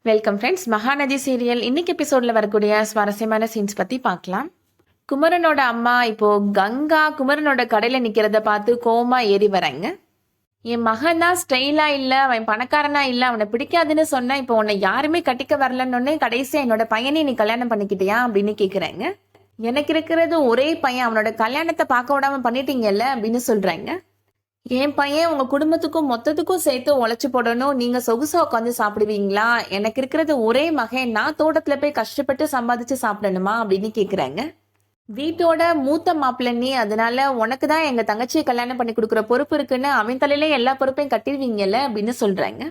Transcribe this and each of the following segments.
Welcome friends. Mahanadi serial இன்னைக்கு எபிசோட்ல வரக்கூடிய சுவாரஸ்யமான சீன்ஸ் பத்தி பார்க்கலாம். குமரனோட அம்மா இப்போ கங்கா குமரனோட கடையில நிக்கிறத பார்த்து கோமா ஏறி வராங்க. என் மகன் தான் ஸ்டைலா இல்ல, அவன் பணக்காரனா இல்ல, அவனை பிடிக்காதுன்னு சொன்னா இப்போ உன்னை யாருமே கட்டிக்க வரலன்னு கடைசியா என்னோட பையனை நீ கல்யாணம் பண்ணிக்கிட்டியா அப்படின்னு கேக்குறாங்க. எனக்கு இருக்கிறது ஒரே பையன், அவனோட கல்யாணத்தை பார்க்க விடாம பண்ணிட்டீங்கல்ல அப்படின்னு சொல்றாங்க. என் பையன் உங்க குடும்பத்துக்கும் மொத்தத்துக்கும் சேர்த்து உழைச்சு போடணும், நீங்க சொகுசா உட்காந்து சாப்பிடுவீங்களா? எனக்கு இருக்கிறது ஒரே மகன், நான் தோட்டத்துல போய் கஷ்டப்பட்டு சம்பாதிச்சு சாப்பிடணுமா அப்படின்னு கேக்குறாங்க. வீட்டோட மூத்த மாப்பிள்ள நீ, அதனால உனக்கு தான் எங்க தங்கச்சியை கல்யாணம் பண்ணி கொடுக்குற பொறுப்பு இருக்குன்னு அவன் தலையில எல்லா பொறுப்பையும் கட்டிடுவீங்கல்ல அப்படின்னு சொல்றாங்க.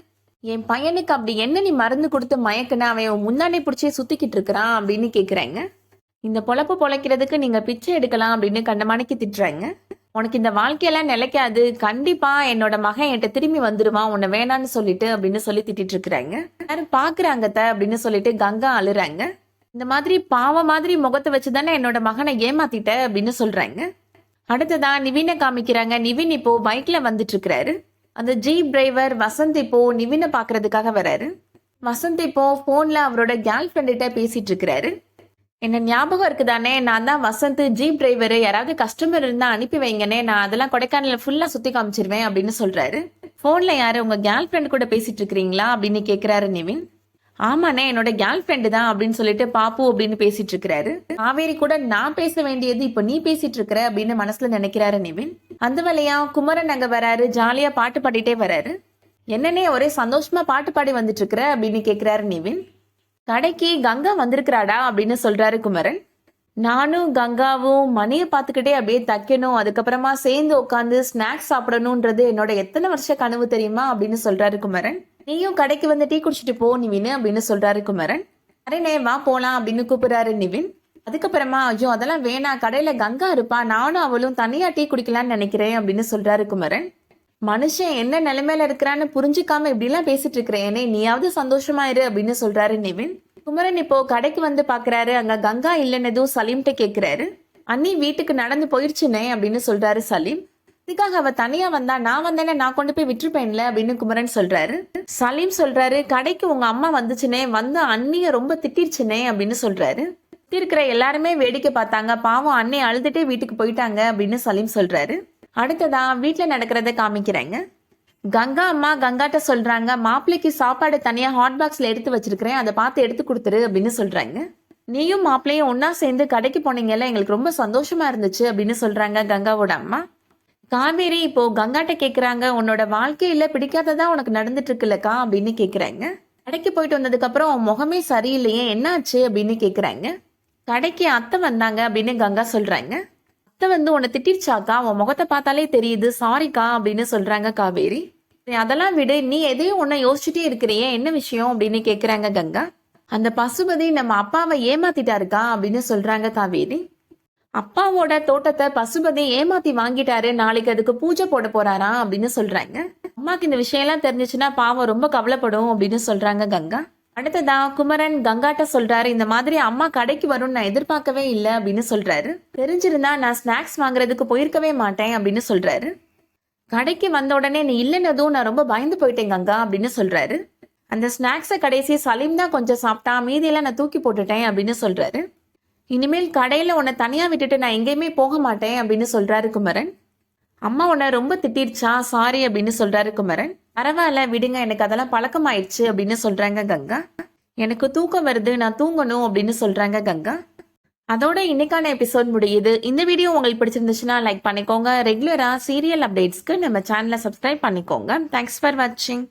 என் பையனுக்கு அப்படி என்ன நீ மருந்து கொடுத்து மயக்குன, அவன் முன்னாடி பிடிச்சி சுத்திக்கிட்டு இருக்கிறான் அப்படின்னு கேக்குறாங்க. இந்த பொழப்பு பொழைக்கிறதுக்கு நீங்க பிச்சை எடுக்கலாம் அப்படின்னு கண்டமானிக்கு திட்டுறாங்க. உனக்கு இந்த வாழ்க்கையெல்லாம் நிலைக்காது, கண்டிப்பா என்னோட மகன் என்கிட்ட திரும்பி வந்துருவான், உன்னை வேணான்னு சொல்லிட்டு அப்படின்னு சொல்லி திட்டிட்டு இருக்கிறாங்க. யாரும் பாக்குறாங்கத்த அப்படின்னு சொல்லிட்டு கங்கா அழுறாங்க. இந்த மாதிரி பாவ மாதிரி முகத்தை வச்சுதானே என்னோட மகனை ஏமாத்திட்ட அப்படின்னு சொல்றாங்க. அடுத்ததான் நிவினை காமிக்கிறாங்க. நிவின் இப்போ பைக்ல வந்துட்டு இருக்கிறாரு. அந்த ஜீப் டிரைவர் வசந்த் இப்போ நிவினை பாக்குறதுக்காக வராரு. வசந்த் இப்போ போன்ல அவரோட கேர்ள் ஃப்ரெண்ட்ட பேசிட்டு இருக்கிறாரு. என்ன ஞாபகம் இருக்குதானே, நான் தான் வசந்த், ஜீப் டிரைவர், யாராவது கஸ்டமர் இருந்தா அனுப்பி வைங்கனே, நான் அதெல்லாம் கொடைக்கானல ஃபுல்லா சுத்தி காமிச்சிருவேன் அப்படின்னு சொல்றாரு. போன்ல யாரு உங்க கேர்ள் ஃப்ரெண்ட் கூட பேசிட்டு இருக்கிறீங்களா அப்படின்னு கேக்குறாரு நிவின். ஆமாண்ணே, என்னோட கேர்ள் ஃப்ரெண்டு தான் அப்படின்னு சொல்லிட்டு பாப்பு அப்படின்னு பேசிட்டு இருக்கிறாரு. காவேரி கூட நான் பேச வேண்டியது இப்ப நீ பேசிட்டு இருக்கிற அப்படின்னு மனசுல நினைக்கிறாரு நிவின். அந்த வழியா குமரன் அங்க வராரு, ஜாலியா பாட்டு பாடிட்டே வராரு. என்னன்னே ஒரே சந்தோஷமா பாட்டு பாடி வந்துட்டு இருக்கிற அப்படின்னு கேக்குறாரு நிவின். கடைக்கு கங்கா வந்திருக்கிறாடா அப்படின்னு சொல்றாரு குமரன். நானும் கங்காவும் மணியை பார்த்துக்கிட்டே அப்படியே தைக்கணும், அதுக்கப்புறமா சேர்ந்து உட்காந்து ஸ்நாக்ஸ் சாப்பிடணும்ன்றது என்னோட எத்தனை வருஷ கனவு தெரியுமா அப்படின்னு சொல்றாரு குமரன். நீயும் கடைக்கு வந்து டீ குடிச்சிட்டு போ நிவின் அப்படின்னு சொல்றாரு குமரன். அரே வா போலாம் அப்படின்னு கூப்பிடுறாரு நிவின். அதுக்கப்புறமா ஐயோ அதெல்லாம் வேணாம், கடையில கங்கா இருப்பா, நானும் அவளும் தனியா டீ குடிக்கலான்னு நினைக்கிறேன் அப்படின்னு சொல்றாரு குமரன். மனுஷன் என்ன நிலைமையில இருக்கிறான்னு புரிஞ்சுக்காம இப்படி எல்லாம் பேசிட்டு இருக்கிறேனே, நீயாவது சந்தோஷமா இரு அப்படின்னு சொல்றாரு நிவின். குமரன் இப்போ கடைக்கு வந்து பாக்குறாரு. அங்க கங்கா இல்லைன்னதும் சலீம்கிட்ட கேக்குறாரு. அண்ணி வீட்டுக்கு நடந்து போயிடுச்சுனே அப்படின்னு சொல்றாரு சலீம். இதுக்காக அவ தனியா வந்தா, நான் வந்தேனே, நான் கொண்டு போய் விட்டுருப்பேன்ல அப்படின்னு குமரன் சொல்றாரு. சலீம் சொல்றாரு, கடைக்கு உங்க அம்மா வந்துச்சுனே, வந்து அண்ணிய ரொம்ப திட்டிருச்சுனே அப்படின்னு சொல்றாரு. இருக்கிற எல்லாருமே வேடிக்கை பார்த்தாங்க, பாவம் அண்ணி அழுதுட்டே வீட்டுக்கு போயிட்டாங்க அப்படின்னு சலீம் சொல்றாரு. அடுத்ததான் வீட்டுல நடக்கிறத காமிக்கிறாங்க. கங்கா அம்மா கங்காட்ட சொல்றாங்க, மாப்பிள்ளைக்கு சாப்பாடு தனியா ஹாட் பாக்ஸ்ல எடுத்து வச்சிருக்கிறேன், அதை பார்த்து எடுத்து கொடுத்துரு அப்படின்னு சொல்றாங்க. நீயும் மாப்பிள்ளையும் ஒன்னா சேர்ந்து கடைக்கு போனீங்கல்ல, எங்களுக்கு ரொம்ப சந்தோஷமா இருந்துச்சு அப்படின்னு சொல்றாங்க கங்காவோட அம்மா. காவேரி இப்போ கங்காட்ட கேக்குறாங்க, உன்னோட வாழ்க்கையில பிடிக்காததா உனக்கு நடந்துட்டு இருக்குல்லக்கா அப்படின்னு கேக்குறாங்க. கடைக்கு போயிட்டு வந்ததுக்கு அப்புறம் முகமே சரியில்லையே, என்னாச்சு அப்படின்னு கேக்குறாங்க. கடைக்கு அத்தை வந்தாங்க அப்படின்னு கங்கா சொல்றாங்க. அத்தை வந்து உன்னை திட்டிருச்சாக்கா, உன் முகத்தை பார்த்தாலே தெரியுது, சாரிக்கா அப்படின்னு சொல்றாங்க காவேரி. அதெல்லாம் விடு, நீ எதையும் உன்னை யோசிச்சுட்டே இருக்கிறியே, என்ன விஷயம் அப்படின்னு கேக்குறாங்க கங்கா. அந்த பசுபதி நம்ம அப்பாவை ஏமாத்திட்டாருக்கா அப்படின்னு சொல்றாங்க காவேரி. அப்பாவோட தோட்டத்தை பசுபதி ஏமாத்தி வாங்கிட்டாரு, நாளைக்கு அதுக்கு பூஜை போட போறாரா அப்படின்னு சொல்றாங்க. அம்மாக்கு இந்த விஷயம் எல்லாம் தெரிஞ்சிச்சுன்னா பாவம் ரொம்ப கவலைப்படும் அப்படின்னு சொல்றாங்க கங்கா. அடுத்ததா குமரன் கங்காட்ட சொல்றாரு, இந்த மாதிரி அம்மா கடைக்கு வரும்னு நான் எதிர்பார்க்கவே இல்லை அப்படின்னு சொல்றாரு. தெரிஞ்சிருந்தா நான் ஸ்நாக்ஸ் வாங்குறதுக்கு போயிருக்கவே மாட்டேன் அப்படின்னு சொல்றாரு. கடைக்கு வந்த உடனே நீ இல்லைன்னதும் நான் ரொம்ப பயந்து போயிட்டேன் கங்கா அப்படின்னு சொல்றாரு. அந்த ஸ்நாக்ஸை கடைசி சலீம் தான் கொஞ்சம் சாப்பிட்டா, மீதியெல்லாம் நான் தூக்கி போட்டுட்டேன் அப்படின்னு சொல்றாரு. இனிமேல் கடையில உன்னை தனியா விட்டுட்டு நான் எங்கேயுமே போக மாட்டேன் அப்படின்னு சொல்றாரு குமரன். அம்மா உன்னை ரொம்ப திட்டிருச்சா, சாரி அப்படின்னு சொல்றாரு குமரன். பரவாயில்ல விடுங்க, எனக்கு அதெல்லாம் பழக்கமாயிடுச்சு அப்படின்னு சொல்றாங்க கங்கா. எனக்கு தூக்கம் வருது, நான் தூங்கணும் அப்படின்னு சொல்றாங்க கங்கா. அதோட இன்னைக்கான எபிசோட் முடியுது. இந்த வீடியோ உங்களுக்கு பிடிச்சிருந்துச்சுன்னா லைக் பண்ணிக்கோங்க. ரெகுலரா சீரியல் அப்டேட்ஸ்க்கு நம்ம சேனலை சப்ஸ்கிரைப் பண்ணிக்கோங்க. தேங்க்ஸ் ஃபார் வாட்சிங்.